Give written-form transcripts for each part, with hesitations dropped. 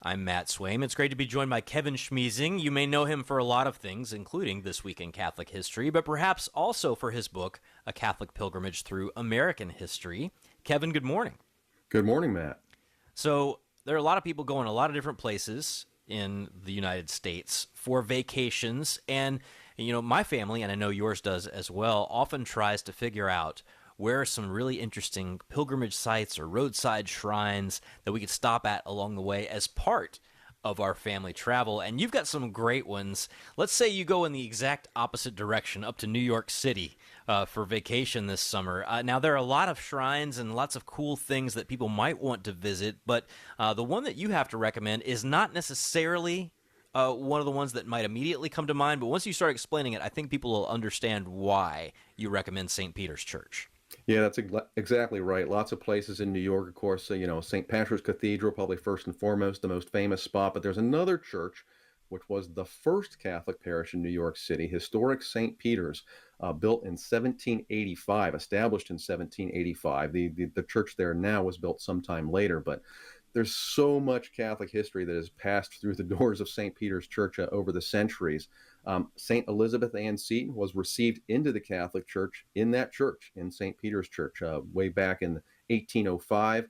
I'm Matt Swaim. It's great to be joined by Kevin Schmiesing. You may know him for a lot of things, including This Week in Catholic History, but perhaps also for his book, A Catholic Pilgrimage Through American History. Kevin, good morning. Good morning, Matt. So, there are a lot of people going a lot of different places in the United States for vacations, and my family, and I know yours does as well, often tries to figure out where are some really interesting pilgrimage sites or roadside shrines that we could stop at along the way as part of our family travel. And you've got some great ones. Let's say you go in the exact opposite direction up to New York City for vacation this summer. Now, there are a lot of shrines and lots of cool things that people might want to visit, but the one that you have to recommend is not necessarily one of the ones that might immediately come to mind, but once you start explaining it, I think people will understand why you recommend St. Peter's Church. Yeah, that's exactly right. Lots of places in New York, of course, St. Patrick's Cathedral, probably first and foremost, the most famous spot. But there's another church, which was the first Catholic parish in New York City, historic St. Peter's, built in 1785, established in 1785. The church there now was built sometime later, but there's so much Catholic history that has passed through the doors of St. Peter's Church over the centuries. St. Elizabeth Ann Seton was received into the Catholic Church in that church, in St. Peter's Church, way back in 1805.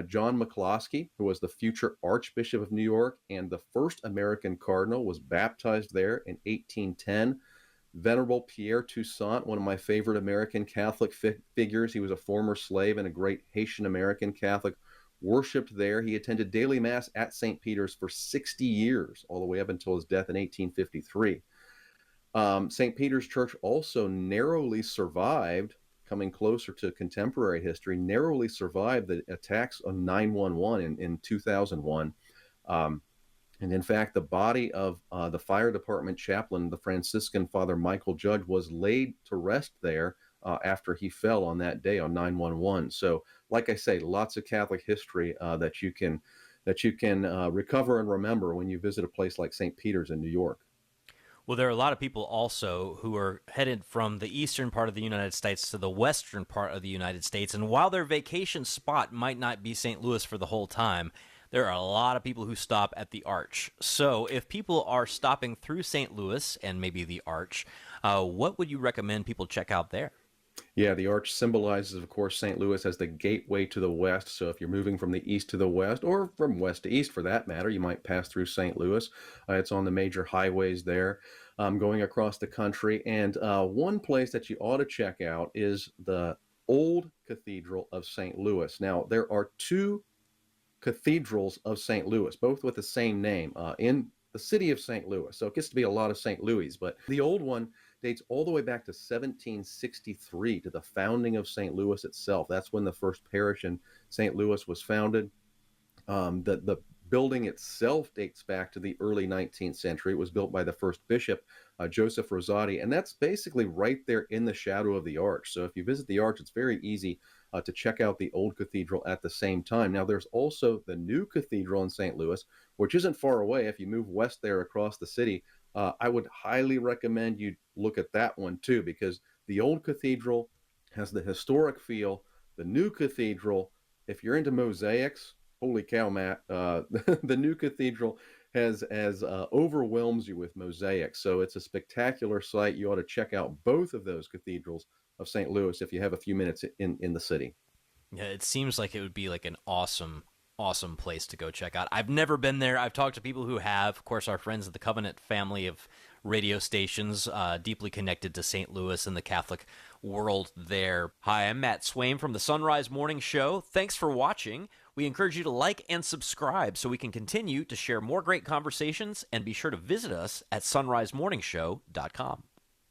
John McCloskey, who was the future Archbishop of New York and the first American cardinal, was baptized there in 1810. Venerable Pierre Toussaint, one of my favorite American Catholic figures, he was a former slave and a great Haitian American Catholic, worshipped there. He attended daily mass at St. Peter's for 60 years, all the way up until his death in 1853. St. Peter's Church also narrowly survived, coming closer to contemporary history, narrowly survived the attacks on 911 in 2001. And in fact, the body of the fire department chaplain, the Franciscan Father Michael Judge, was laid to rest there after he fell on that day on 911. So, like I say, lots of Catholic history that you can recover and remember when you visit a place like St. Peter's in New York. Well, there are a lot of people also who are headed from the eastern part of the United States to the western part of the United States. And while their vacation spot might not be St. Louis for the whole time, there are a lot of people who stop at the Arch. So if people are stopping through St. Louis and maybe the Arch, what would you recommend people check out there? Yeah, the arch symbolizes, of course, St. Louis as the gateway to the west. So if you're moving from the east to the west, or from west to east for that matter, you might pass through St. Louis. It's on the major highways there, going across the country. And one place that you ought to check out is the Old Cathedral of St. Louis. Now, there are two cathedrals of St. Louis, both with the same name, in the city of St. Louis. So it gets to be a lot of St. Louis, but the old one dates all the way back to 1763, to the founding of St. Louis itself. That's when the first parish in St. Louis was founded. The building itself dates back to the early 19th century. It was built by the first bishop, Joseph Rosati, and that's basically right there in the shadow of the arch. So if you visit the arch, it's very easy to check out the old cathedral at the same time. Now, there's also the new cathedral in St. Louis, which isn't far away. If you move west there across the city, I would highly recommend you look at that one too, because the old cathedral has the historic feel. The new cathedral, if you're into mosaics, holy cow, Matt, the new cathedral has overwhelms you with mosaics. So it's a spectacular sight. You ought to check out both of those cathedrals of St. Louis if you have a few minutes in the city. Yeah, it seems like it would be like an awesome place to go check out. I've never been there. I've talked to people who have. Of course, our friends at the Covenant family of radio stations, deeply connected to St. Louis and the Catholic world there. Hi, I'm Matt Swaim from the Sunrise Morning Show. Thanks for watching. We encourage you to like and subscribe so we can continue to share more great conversations, and be sure to visit us at sunrisemorningshow.com.